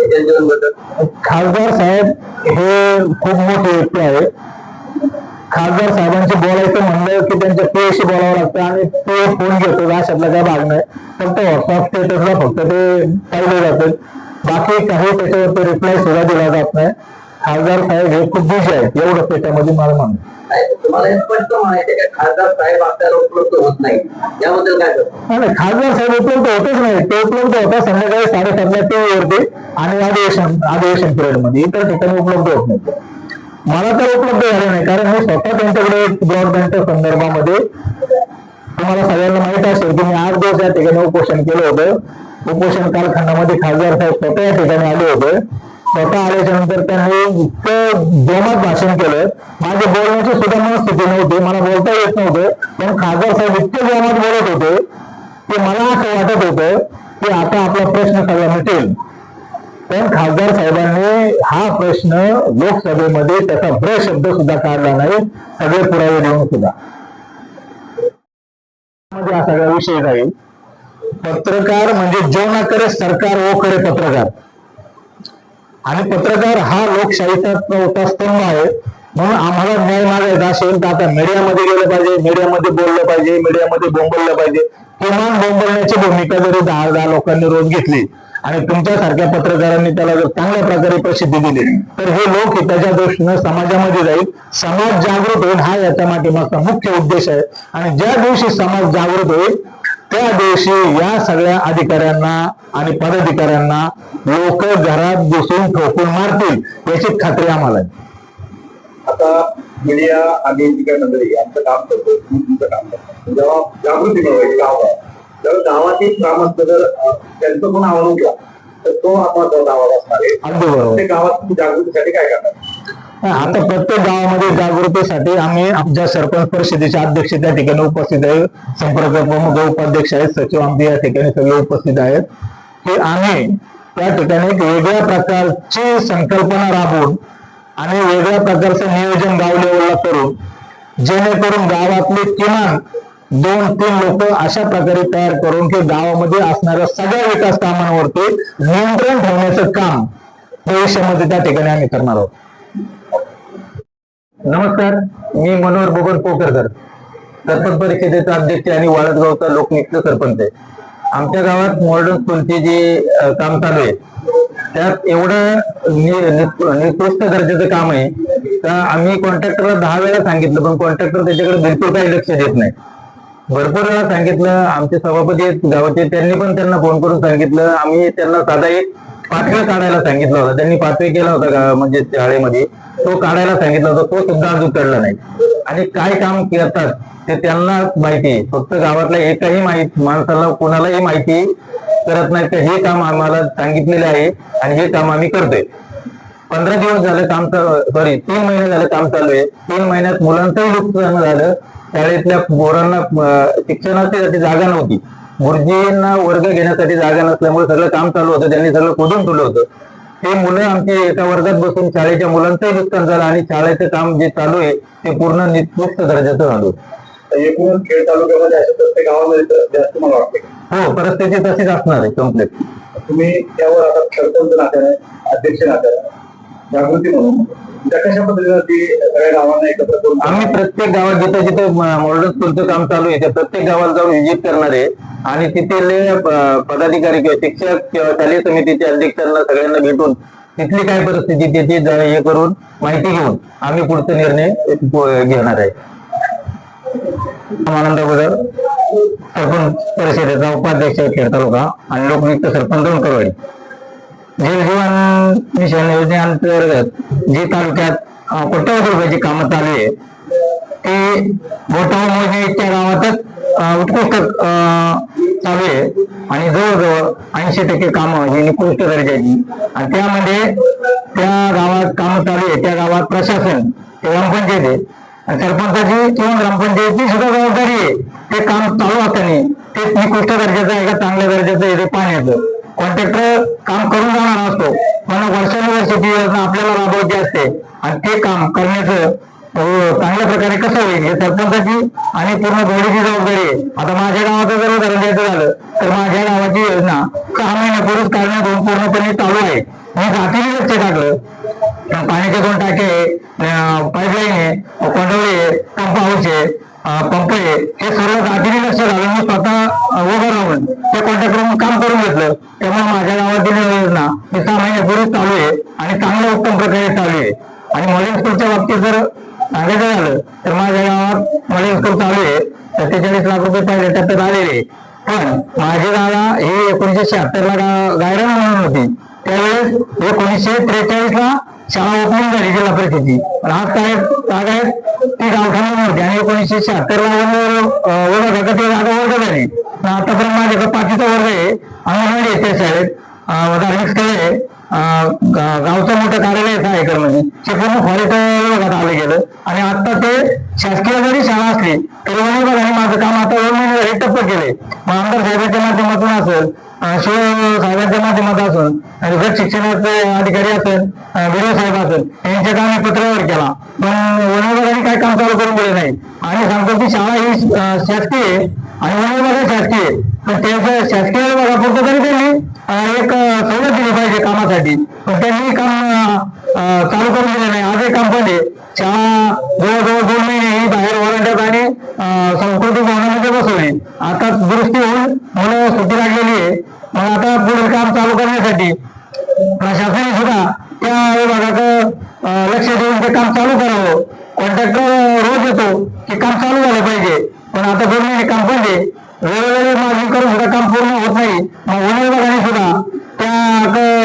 जलजीवन बद्दल? खासदार साहेब हे खूप मोठे व्यक्ती आहे. खासदार साहेबांशी बोलायचं म्हणलं की त्यांच्या पेशी बोलावं लागतं आणि ते फोन घेतो, अशातला काय भाग नाही. फक्त व्हॉट्सअप स्टेटसला फक्त ते पाहिले जातात, बाकी काही त्याच्यावरती रिप्लाय सुद्धा दिला जात नाही. खासदार साहेब हे खूप बिझी आहेत, एवढं त्याच्यामध्ये मला म्हणणं. तुम्हाला हे स्पष्ट माहिती आहे का खासदार साहेब आपल्याला उपलब्ध होत नाही, याबद्दल काय करतो? नाही, खासदार साहेब उपलब्ध होतच नाही. ते उपलब्ध होता संध्याकाळी 7:30ला टीव्हीवरती आणि अधिवेशन पिरियड मध्ये, इतर ठिकाणी उपलब्ध होत नाही. मला तर उपलब्ध झाले नाही, कारण मी स्वतः त्यांच्याकडे ब्रॉडबँडच्या संदर्भामध्ये, तुम्हाला सगळ्यांना माहित असेल की मी 8 दिवस या ठिकाणी उपोषण केलं होतं. उपोषण कालखंडामध्ये खासदार साहेब स्वतः या ठिकाणी आले होते. स्वतः आल्याच्या नंतर त्यांनी इतकं जोमात भाषण केलं, माझ्या बोलण्याची सुद्धा मनस्थिती नव्हती, मला बोलता येत नव्हतं. पण खासदार साहेब इतके जोमात बोलत होते की मला असं वाटत होतं की आता आपला प्रश्न सगळा मिटेल. पण खासदार साहेबांनी हा प्रश्न लोकसभेमध्ये त्याचा ब्र शब्द सुद्धा काढला नाही, सगळे पुरावे देऊन सुद्धा. हा सगळा विषय राहील. पत्रकार म्हणजे जो ना करे सरकार वो करे पत्रकार. आणि पत्रकार हा लोकशाहीचा चौथा स्तंभ आहे. म्हणून आम्हाला न्याय मागायचा असेल तर आता मीडियामध्ये गेलं पाहिजे, मीडियामध्ये बोललं पाहिजे, मीडियामध्ये बोंबललं पाहिजे. किमान बोंबलण्याची भूमिका जरी 10 लोकांनी रोज घेतली आणि तुमच्यासारख्या पत्रकारांनी त्याला जर चांगल्या प्रकारे प्रसिद्धी दिली तर हे लोकहिताच्या दृष्टीनं समाजामध्ये जाईल, समाज जागृत होईल. हा याच्या माध्यमाचा मुख्य उद्देश आहे. आणि ज्या दिवशी समाज जागृत होईल त्या दिवशी या सगळ्या अधिकाऱ्यांना आणि पदाधिकाऱ्यांना लोक घरात बसून ठोकून मारतील याची खात्री आम्हाला आहे. आता मीडिया आणि जी काही मंडळी आमचं काम करतो, तुमचं काम करतो, जेव्हा जागृती मिळवायची गावात, जर गावातील ग्रामस्थ जर त्यांचं पण आव्हान उठला तर तो आपण आवाज असणार आहे. अगदी बरोबर. ते गावात जागृतीसाठी काय करणार? आता प्रत्येक गावामध्ये जागृतीसाठी आम्ही आमच्या सरपंच परिषदेचे अध्यक्ष त्या ठिकाणी उपस्थित आहेत, संपर्क प्रमुख उपाध्यक्ष आहेत, सचिव आमचे या ठिकाणी सगळे उपस्थित आहेत. की आम्ही त्या ठिकाणी एक वेगळ्या प्रकारची संकल्पना राबवून आणि वेगळ्या प्रकारचं नियोजन गाव लेवलला करून, जेणेकरून गावातले किमान 2-3 लोक अशा प्रकारे तयार करून की गावामध्ये असणाऱ्या सगळ्या विकास कामांवरती नियंत्रण ठेवण्याचं काम भविष्यामध्ये त्या ठिकाणी आम्ही करणार आहोत. नमस्कार, मी मनोहर बबन पोकरकर, सरपंच परिषदेचा अध्यक्ष आणि वाळदगावचा लोकनियुक्त सरपंच आहे. आमच्या गावात मॉडर्न स्कूलचे जे काम चालू आहे त्यात एवढं निकृष्ट दर्जाचं काम आहे का आम्ही कॉन्ट्रॅक्टरला 10 वेळा सांगितलं, पण कॉन्ट्रॅक्टर त्याच्याकडे बिलकुल काही लक्ष देत नाही. भरपूर वेळा सांगितलं. आमचे सभापती आहेत गावाचे, त्यांनी पण त्यांना फोन करून सांगितलं. आम्ही त्यांना साधा एक पाठव्या काढायला सांगितलं होतं. त्यांनी पाठवे केला होता का म्हणजे शाळेमध्ये, तो काढायला सांगितलं होतं, तो सुद्धा अजून काढला नाही. आणि काय काम करतात ते त्यांना माहिती आहे. फक्त गावातल्या एकाही माणसाला कोणालाही माहिती करत नाही की हे काम आम्हाला सांगितलेलं आहे आणि हे काम आम्ही करतोय. 15 दिवस झालं काम, 3 महिने झाले काम चालू आहे. 3 महिन्यात मुलांचंही नुकसान झालं. शाळेतल्या पोरांना शिक्षणासाठी जागा नव्हती, गुरुजींना वर्ग घेण्यासाठी जागा नसल्यामुळे सगळं काम चालू होतं. त्यांनी सगळं खोदून ठेवलं होतं. ते मुलं आमचे एका वर्गात बसून शाळेच्या मुलांचंही नुकसान झालं आणि शाळेचं काम जे चालू आहे ते पूर्ण निकृष्ट दर्जाचं झालं. एकूण खेड तालुक्यामध्ये अशा प्रत्येक गावामध्ये जास्त मला वाटते. हो, परिस्थिती तशीच असणार आहे कम्प्लीट. तुम्ही त्यावर आता सरपंच नात्याने, अध्यक्ष नात्याने जागृती म्हणून कशा पद्धतीने ती सगळ्या गावांना एकत्र करून आम्ही प्रत्येक गावात जिथं जिथं मॉडर्न स्कूलचं काम चालू आहे त्या प्रत्येक गावाला जाऊन व्हिजिट करणार आहे आणि तिथले पदाधिकारी किंवा शिक्षक किंवा शालेय समितीच्या अध्यक्षांना सगळ्यांना भेटून तिथली काय परिस्थिती त्याची हे करून माहिती घेऊन आम्ही पुढचे निर्णय घेणार आहे. आनंद अगोदर सरपंच परिषदेचा उपाध्यक्ष खेड तालुका आणि लोकनियुक्त सरपंच करवाडी. जल जीवन मिशन योजनेअंतर्गत जे तालुक्यात कोट्यवधी रुपयाची कामं चालू आहे ते बोटावर मोजण्याच्या गावातच उत्कृष्ट चालू आहे आणि जवळजवळ 80% कामं ही निकृष्ट दर्जाची. आणि त्यामध्ये त्या गावात कामं चालू आहे त्या गावात प्रशासन ग्रामपंचायत आहे आणि सरपंचाची किंवा ग्रामपंचायतीची सुद्धा जबाबदारी आहे. ते काम चालू असताना ते निकृष्ट दर्जाचं आहे का चांगल्या दर्जाचं आहे ते पाहण्याचं. कॉन्ट्रॅक्टर काम करून जाणार असतो पण वर्षानुवर्ष ती योजना आपल्याला राबवायची असते आणि ते काम करण्याचं चांगल्या प्रकारे कसं होईल हे सरपंचाची आणि पूर्ण जोडीची जबाबदारी आहे. आता माझ्या गावाचं जर उदाहरण द्यायचं झालं तर माझ्या गावाची योजना 6 महिन्यापूर्वीच काढण्यात होऊन पूर्णपणे चालू आहे. मी जातीने लक्ष टाकलं. पाण्याचे 2 टाके आहे, पाईपलाईन आहे, कोंडवळी आहे, पंप हाऊस आहे, पंप आहे, हे सर्व जातीने लक्ष घालून मी स्वतः उभं राहून त्या कॉन्ट्रॅक्टरनं काम करून घेतलं. त्यामुळे माझ्या गावातील योजना ही 6 महिन्यापूर्वीच चालू आहे आणि चांगल्या उत्तम प्रकारे चालू आहे. आणि मॉडेल स्कूलच्या बाबतीत जर सांगायचं झालं तर माझ्या गावात मॉडेल स्कूल चालू आहे. 47 लाख रुपये पहिल्या टप्प्यात आलेले. पण माझ्या गावाला हे 1976 ला गायरान म्हणून होती. त्यावेळेस 1943 ला शाळा ओपनिंग झाली जिल्हा परिषदेची. पण आज काय आहेत ती गावठाण होती आणि 1976 ला वर्ग ते जागा वर्ग झाली. आतापर्यंत माझ्याकडे 5वीचा वर्ग आहे, अंगणवाडी आहे त्या शाळेत, धार्मिक स्थळ आहे, गावचं मोठं कार्यालय आहे 6 एकर मध्ये. ते पूर्ण फॉरेस्ट विभागात आलं गेलं आणि आता ते शासकीय जरी शाळा असली तरी वन विभागाने माझं काम आता 2 महिने झाले टप्प केले. मग आमदार साहेबांच्या माध्यमातून असेल, शिव साहेबांच्या माध्यमातून असेल, गट शिक्षणाचे अधिकारी असेल, बिडो साहेब असेल, यांच्या काम पत्रावर केला. पण वन विभागाने काय काम चालू करून दिले नाही. आणि सांगतो की शाळा ही शासकीय आहे आणि वन विभाग शासकीय आहे. पण त्याच्या शासकीय विभागापुरतं तरी त्यांनी एक सवलत दिली पाहिजे कामासाठी. पण त्यांनी काम चालू करून दिलं नाही. आजही काम पण आहे. शाळा जवळजवळ 2 महिने ही बाहेर वॉरंट्यात आणि सांस्कृतिक भवनामध्ये बसवली. आता दुरुस्ती होऊन मुलं सुट्टी लागलेली आहे. मग आता पुढील काम चालू करण्यासाठी प्रशासनाने सुद्धा त्या विभागाचं लक्ष देऊन ते काम चालू करावं. कॉन्ट्रॅक्टर रोज येतो की काम चालू झालं पाहिजे, पण आता 2 महिने काम पण आहे. वेळोवेळी मागणी करून सुद्धा काम पूर्ण होत नाही. मग वन विभागाने सुद्धा त्या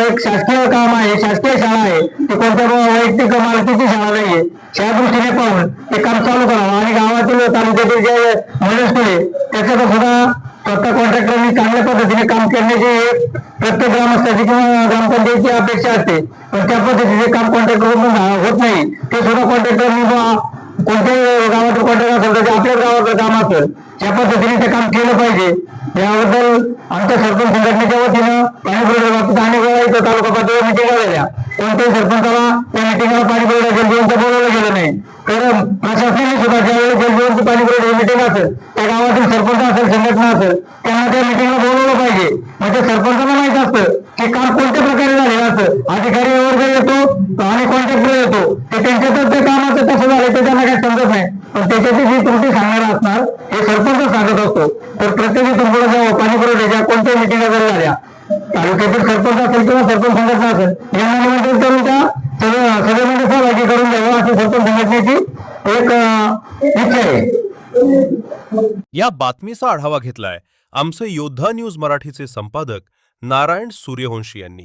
एक शासकीय काम आहे, शासकीय शाळा आहे, ते कोणत्या वैयक्तिक मालकीची शाळा नाहीये, त्या दृष्टीने पाहून ते काम चालू करावं. आणि गावातील तालुक्यातील जे मॉडेल स्कूल आहे त्याच्यात सुद्धा स्वतः कॉन्ट्रॅक्टरनी चांगल्या पद्धतीने काम करण्याची एक प्रत्येक ग्रामस्थाची किंवा ग्रामपंचायतीची अपेक्षा असते. पण त्या पद्धतीचे काम कॉन्ट्रॅक्टरकडून होत नाही. ते सुद्धा कॉन्ट्रॅक्टरनी कोणत्याही गावाचं कॉन्ट्रॅक्ट असेल तर आपल्याच गावाचं काम असेल त्या पद्धतीने ते काम केलं पाहिजे. याबद्दल आमच्या सरपंच संघटनेच्या वतीनं पाणी पुरवठ्या बाबतीत अनेक वेळा इथं तालुका पातळीवर मिटिंग झालेल्या. कोणत्याही सरपंचाला त्या मिटिंगला पाणी पुरवठ्या जलजीवनचं बोलवलं गेलं नाही. तर प्रशासनाने सुद्धा ज्यावेळेस जलजीवनची पाणी पुरवठ्याची मिटिंग असेल त्या गावातील सरपंच असेल, संघटना असेल, त्यांना त्या मिटिंगला बोलवलं पाहिजे. म्हणजे सरपंचाला माहित असतं की काम कोणत्या प्रकारे झालेलं असतं. अधिकारी वर्ग येतो आणि कॉन्ट्रॅक्टर येतो, ते त्यांच्यातच ते कामाचं कसं झालं ते त्यांना काही समजत नाही. पण त्याच्याची जी त्रुटी सांगणार असणार हे सरपंच सांगत असतो. तर प्रत्येकी तुमकडे जेव्हा पाणी पुरवठ्याच्या कोणत्याही मिटिंगा जर झाल्या, तालुक्यातील सरपंच असेल किंवा सरपंच संघटना असेल यांना निमंत्रित करून त्या सभेमध्ये सहभागी करून द्यावं अशी सरपंच संघटनेची एक इच्छा आहे. या बातमीचा आढावा घेतलाय आमचे योद्धा न्यूज मराठीचे संपादक नारायण सूर्यवंशी यांनी.